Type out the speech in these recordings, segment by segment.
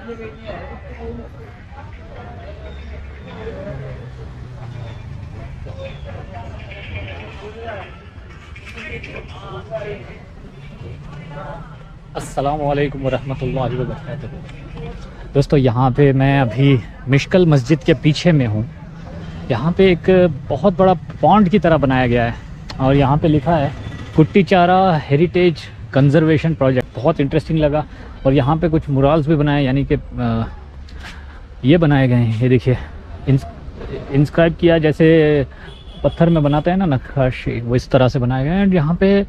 अस्सलामुअलैकुम वरहमतुल्लाहि वबरकातुहू। दोस्तों यहाँ पे मैं अभी मिशकल मस्जिद के पीछे में हूँ। यहाँ पे एक बहुत बड़ा पॉन्ड की तरह बनाया गया है और यहाँ पे लिखा है कुट्टीचारा हेरिटेज कंजर्वेशन प्रोजेक्ट। बहुत इंटरेस्टिंग लगा। और यहाँ पे कुछ मुराल्स भी बनाए, यानी कि ये बनाए गए हैं। ये देखिए इंस्क्राइब किया, जैसे पत्थर में बनाते हैं ना नक्काशी, वो इस तरह से बनाए गए हैं। और यहाँ पे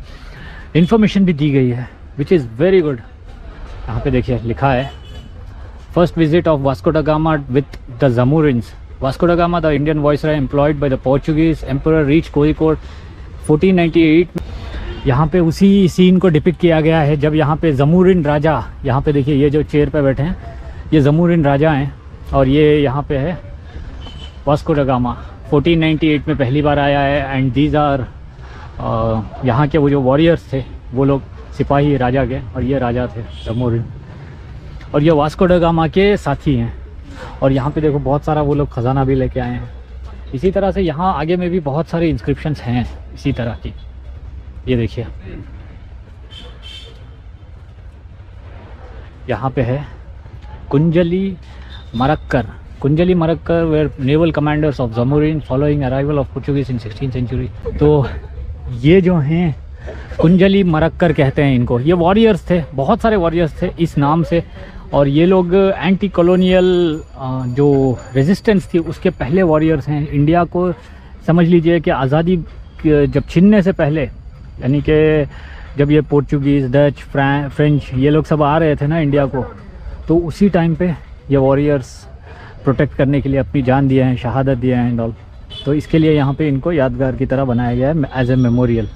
इंफॉर्मेशन भी दी गई है विच इज़ वेरी गुड। यहाँ पे देखिए लिखा है फर्स्ट विजिट ऑफ वास्को दा गामा विथ द जमूरिन्स। वास्को दा gamma the Indian viceroy employed by the Portuguese emperor reach Kozhikode 1498। यहाँ पे उसी सीन को डिपिक्ट किया गया है जब यहाँ पे जमूरिन राजा, यहाँ पे देखिए ये जो चेयर पे बैठे हैं ये जमूरिन राजा हैं। और ये यहाँ पे है वास्को दा गामा 1498 में पहली बार आया है। एंड दीज आर यहाँ के वो जो वॉरियर्स थे, वो लोग सिपाही राजा के, और ये राजा थे जमूरिन। और ये वास्को दा गामा के साथी हैं। और यहाँ पे देखो बहुत सारा वो लोग ख़जाना भी लेके आए हैं। इसी तरह से यहाँ आगे में भी बहुत सारे इंस्क्रिप्शंस हैं इसी तरह की। ये देखिए यहाँ पे है Kunjali Marakkar were naval commanders of Zamorin following arrival of Portuguese in 16th century. तो ये जो हैं कुंजली मरक्कर कहते हैं इनको। ये वॉरियर्स थे, बहुत सारे वॉरियर्स थे इस नाम से। और ये लोग एंटी कॉलोनियल जो रेजिस्टेंस थी उसके पहले वॉरियर्स हैं। इंडिया को समझ लीजिए कि आज़ादी जब छीनने से पहले, यानी कि जब ये पोर्चुगीज़, डच, फ्रेंच ये लोग सब आ रहे थे ना इंडिया को, तो उसी टाइम पे ये वॉरियर्स प्रोटेक्ट करने के लिए अपनी जान दिए हैं, शहादत दिए हैं एंड ऑल। तो इसके लिए यहाँ पे इनको यादगार की तरह बनाया गया है एज ए मेमोरियल।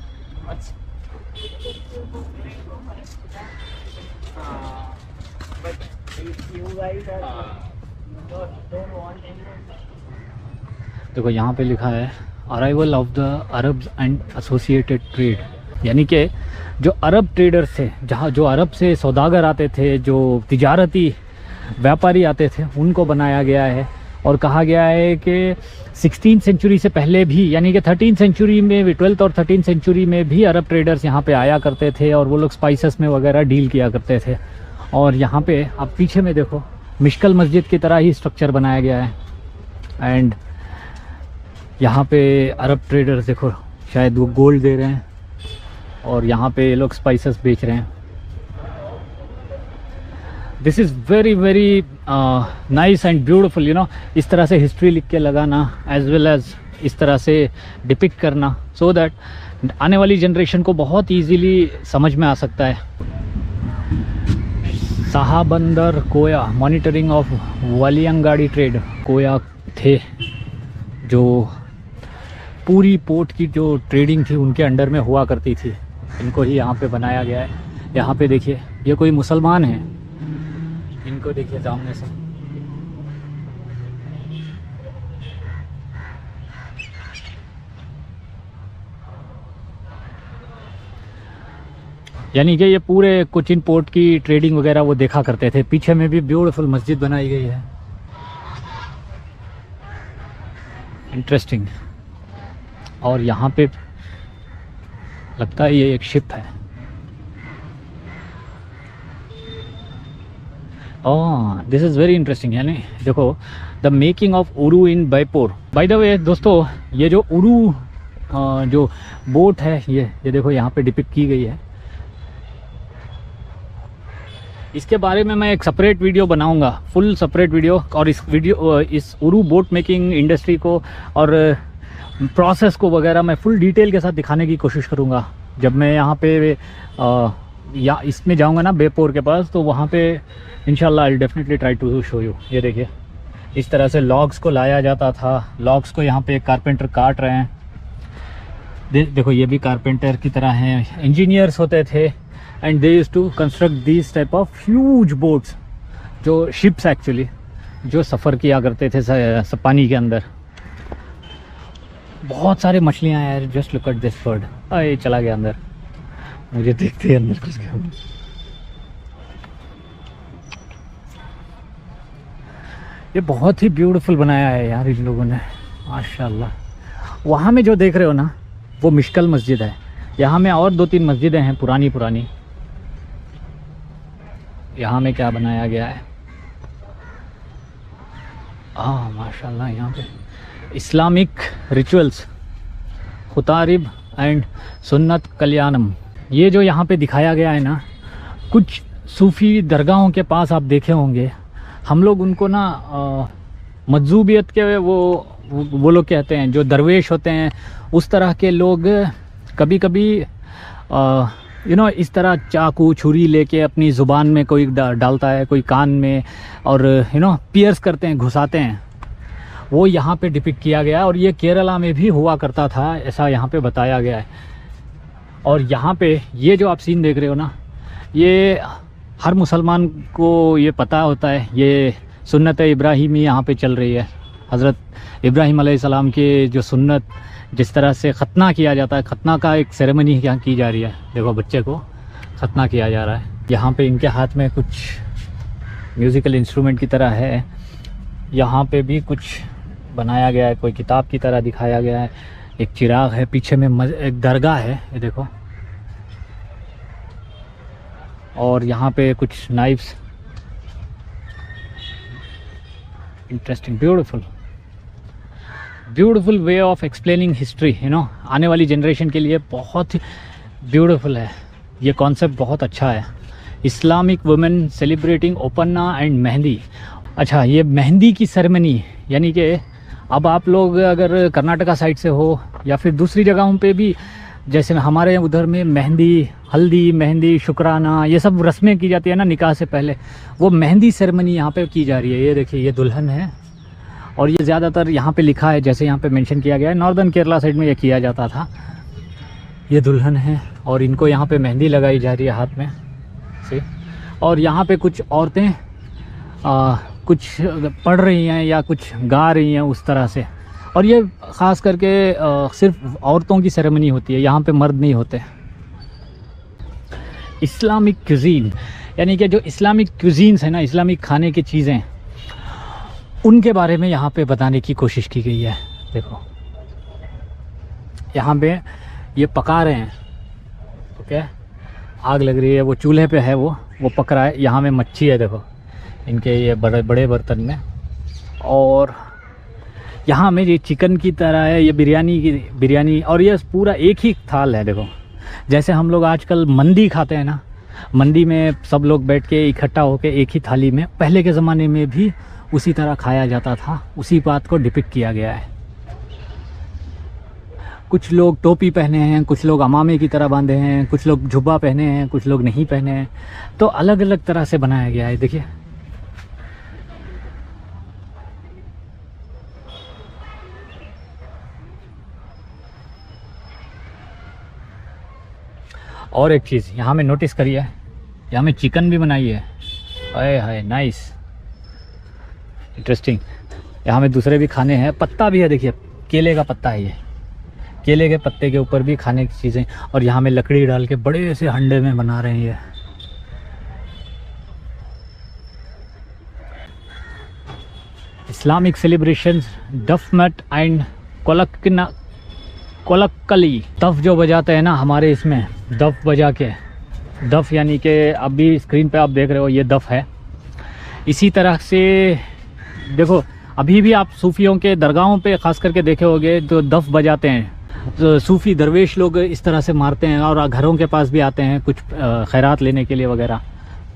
देखो यहाँ पे लिखा है arrival of the Arabs and associated trade, यानी कि जो अरब ट्रेडर्स थे, जहाँ जो अरब से सौदागर आते थे, जो तिजारती व्यापारी आते थे, उनको बनाया गया है। और कहा गया है कि 16th सेंचुरी से पहले भी, यानी कि 13th सेंचुरी में भी, 12th और 13th सेंचुरी में भी अरब ट्रेडर्स यहाँ पे आया करते थे और वो लोग स्पाइसेस में वगैरह डील किया करते थे। और यहाँ पे आप पीछे में देखो मिशकल मस्जिद की तरह ही स्ट्रक्चर बनाया गया है। एंड यहाँ पे अरब ट्रेडर्स देखो, शायद वो गोल्ड दे रहे हैं और यहाँ पे ये लोग स्पाइसेस बेच रहे हैं। This is very very nice and beautiful, you know. इस तरह से हिस्ट्री लिख के लगाना एज वेल एज इस तरह से डिपिक्ट करना, सो दैट आने वाली जनरेशन को बहुत इजीली समझ में आ सकता है। शाहबंदर कोया मॉनिटरिंग ऑफ वालियंगाड़ी ट्रेड। कोया थे जो पूरी पोर्ट की जो ट्रेडिंग थी उनके अंडर में हुआ करती थी। इनको ही यहाँ पे बनाया गया है। यहाँ पे देखिए ये कोई मुसलमान हैं, इनको देखिए सामने से। यानी कि ये पूरे कोचिन पोर्ट की ट्रेडिंग वगैरह वो देखा करते थे। पीछे में भी ब्यूटीफुल मस्जिद बनाई गई है, इंटरेस्टिंग। और यहाँ पे लगता है ये एक शिप है। Oh this is very interesting. यानी देखो the making of Uru in Beypore. By the way दोस्तों, ये जो उरू जो बोट है ये देखो यहाँ पे डिपिक्ट की गई है। इसके बारे में मैं एक सेपरेट वीडियो बनाऊंगा, फुल सेपरेट वीडियो। और इस उरू बोट मेकिंग इंडस्ट्री को और प्रोसेस को वगैरह मैं फुल डिटेल के साथ दिखाने की कोशिश करूंगा जब मैं यहाँ पे या इसमें जाऊंगा ना बेपोर के पास, तो वहाँ पे इंशाल्लाह I definitely try to show you. ये देखिए इस तरह से लॉग्स को लाया जाता था। लॉग्स को यहाँ पे कारपेंटर काट रहे हैं। देखो ये भी कारपेंटर की तरह हैं, इंजीनियर्स होते थे। And they used to construct this type of huge boats, जो शिप्स एक्चुअली, जो सफ़र किया करते थे पानी के अंदर। बहुत सारे मछलियाँ हैं यार, just look at this bird. ये चला गया अंदर, मुझे देखते ही अंदर घुस गया। ये बहुत ही ब्यूटीफुल बनाया है यार इन लोगों ने, माशाल्लाह। वहाँ में जो देख रहे हो ना, वो मिशकल मस्जिद है। यहाँ में और 2-3 मस्जिदें हैं पुरानी पुरानी। यहाँ में क्या बनाया गया है, माशाल्लाह। यहाँ पे इस्लामिक रिचुअल्स, खुतारिब एंड सुन्नत कल्याणम, ये जो यहाँ पे दिखाया गया है ना, कुछ सूफ़ी दरगाहों के पास आप देखे होंगे, हम लोग उनको ना मजूबियत के वो लोग कहते हैं, जो दरवेश होते हैं, उस तरह के लोग कभी कभी इस तरह चाकू छुरी लेके अपनी ज़ुबान में कोई डालता है, कोई कान में, और पियर्स करते हैं, घुसाते हैं। वो यहाँ पे डिपिक्ट किया गया है और ये केरला में भी हुआ करता था, ऐसा यहाँ पे बताया गया है। और यहाँ पे ये जो आप सीन देख रहे हो ना, ये हर मुसलमान को ये पता होता है, ये सुन्नत इब्राहिमी यहाँ पे चल रही है। हज़रत इब्राहिम अलैहिस्सलाम के जो सुन्नत, जिस तरह से ख़तना किया जाता है, ख़तना का एक सेरेमनी यहाँ की जा रही है। देखो बच्चे को ख़तना किया जा रहा है। यहाँ पे इनके हाथ में कुछ म्यूज़िकल इंस्ट्रूमेंट की तरह है। यहाँ पे भी कुछ बनाया गया है, कोई किताब की तरह दिखाया गया है। एक चिराग है, पीछे में एक दरगाह है, ये देखो। और यहाँ पे कुछ knifes, interesting, beautiful way of explaining history, आने वाली जनरेशन के लिए बहुत ब्यूटीफुल है। ये कॉन्सेप्ट बहुत अच्छा है। Islamic women celebrating Oppana and mehndi. अच्छा, ये मेहंदी की सेरेमनी, यानी कि अब आप लोग अगर कर्नाटका साइड से हो या फिर दूसरी जगहों पे भी, जैसे हमारे उधर में मेहंदी, हल्दी, मेहंदी, शुक्राना, ये सब रस्में की जाती है ना निकाह से पहले, वो मेहंदी सेरेमनी यहाँ पे की जा रही है। ये देखिए, ये दुल्हन है और ये ज़्यादातर यहाँ पे लिखा है, जैसे यहाँ पे मेंशन किया गया है, नॉर्दर्न केरला साइड में ये किया जाता था। ये दुल्हन है और इनको यहाँ पे मेहंदी लगाई जा रही है हाथ में से। और यहाँ पे कुछ औरतें कुछ पढ़ रही हैं या कुछ गा रही हैं उस तरह से। और ये ख़ास करके सिर्फ औरतों की सेरेमनी होती है, यहाँ पे मर्द नहीं होते। इस्लामिक क्यूज़ीन, यानी कि जो इस्लामिक क्यूज़ीन्स है ना, इस्लामिक खाने की चीज़ें, उनके बारे में यहाँ पे बताने की कोशिश की गई है। देखो यहाँ पे ये पका रहे हैं, ओके, आग लग रही है, वो चूल्हे पे है, वो पक रहा है। यहाँ में मच्छी है, देखो इनके ये बड़े बड़े बर्तन में। और यहाँ में ये चिकन की तरह है, ये बिरयानी, और ये पूरा एक ही थाल है। देखो जैसे हम लोग आजकल मंदी खाते हैं ना, मंदी में सब लोग बैठ के इकट्ठा होकर एक ही थाली में, पहले के ज़माने में भी उसी तरह खाया जाता था। उसी बात को डिपिक्ट किया गया है। कुछ लोग टोपी पहने हैं, कुछ लोग अमामे की तरह बांधे हैं, कुछ लोग जुब्बा पहने हैं, कुछ लोग नहीं पहने हैं। तो अलग अलग तरह से बनाया गया है। देखिए और एक चीज़ यहाँ में नोटिस करिए, यहाँ में चिकन भी बनाई है। अरे हाय, नाइस, इंटरेस्टिंग। यहाँ में दूसरे भी खाने हैं, पत्ता भी है, देखिए केले का पत्ता है, ये केले के पत्ते के ऊपर भी खाने की चीज़ें। और यहाँ में लकड़ी डाल के बड़े से हंडे में बना रहे हैं ये। इस्लामिक सेलिब्रेशंस, डफ मट एंड कोलक्कली। दफ जो बजाते हैं ना हमारे इसमें, दफ बजा के, दफ यानी कि अभी स्क्रीन पे आप देख रहे हो ये दफ है। इसी तरह से देखो, अभी भी आप सूफियों के दरगाहों पे ख़ास करके देखे होंगे तो दफ बजाते हैं। तो सूफ़ी दरवेश लोग इस तरह से मारते हैं और घरों के पास भी आते हैं कुछ खैरात लेने के लिए वगैरह।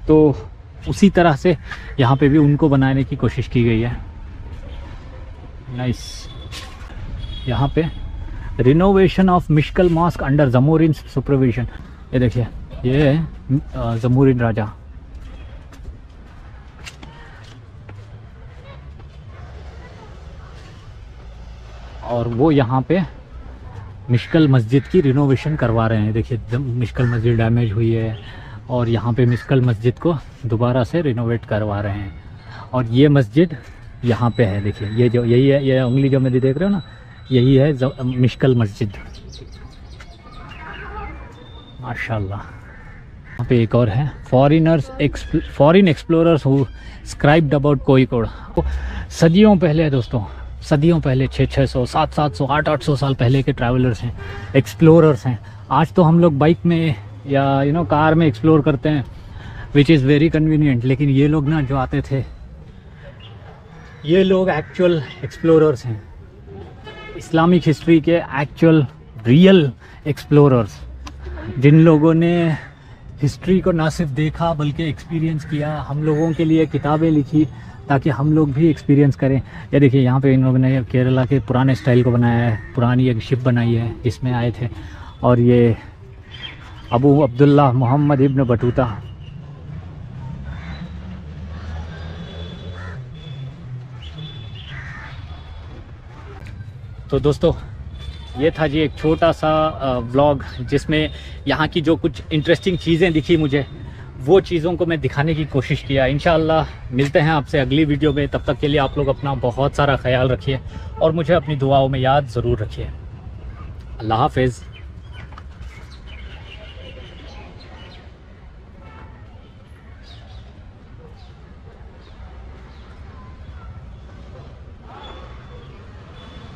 तो उसी तरह से यहाँ पे भी उनको बनाने की कोशिश की गई है। नाइस। यहाँ पे renovation of Mishkal mosque under Zamorin supervision. ये देखिए, ये है जमोरिन राजा। और वो यहाँ पे मिशकल मस्जिद की रिनोवेशन करवा रहे हैं। देखिए मिशकल मस्जिद डैमेज हुई है और यहाँ पे मिशकल मस्जिद को दोबारा से रिनोवेट करवा रहे हैं। और ये मस्जिद यहाँ पे है, देखिए ये जो यही है, ये उंगली जो मेरी देख रहे हो ना, यही है मिशकल मस्जिद। माशाल्लाह। यहाँ पे एक और है, foreign explorers who scribed about Kozhikode. सदियों पहले है दोस्तों, सदियों पहले, 600, 700, 800 साल पहले के ट्रैवलर्स हैं, एक्सप्लोरर्स हैं। आज तो हम लोग बाइक में या कार में एक्सप्लोर करते हैं, विच इज़ वेरी कन्वीनियंट, लेकिन ये लोग ना जो आते थे, ये लोग एक्चुअल एक्सप्लोरर्स हैं, इस्लामिक हिस्ट्री के एक्चुअल रियल एक्सप्लोरर्स, जिन लोगों ने हिस्ट्री को ना सिर्फ देखा बल्कि एक्सपीरियंस किया, हम लोगों के लिए किताबें लिखी ताकि हम लोग भी एक्सपीरियंस करें। ये देखिए यहाँ पे इन लोगों ने केरला के पुराने स्टाइल को बनाया है, पुरानी एक शिप बनाई है जिसमें आए थे, और ये अबू अब्दुल्ला मोहम्मद इब्न बटूता। तो दोस्तों ये था जी एक छोटा सा व्लॉग, जिसमें यहाँ की जो कुछ इंटरेस्टिंग चीज़ें दिखी मुझे, वो चीज़ों को मैं दिखाने की कोशिश किया। इंशाअल्लाह मिलते हैं आपसे अगली वीडियो में। तब तक के लिए आप लोग अपना बहुत सारा ख्याल रखिए और मुझे अपनी दुआओं में याद ज़रूर रखिए। अल्लाह हाफ़िज़।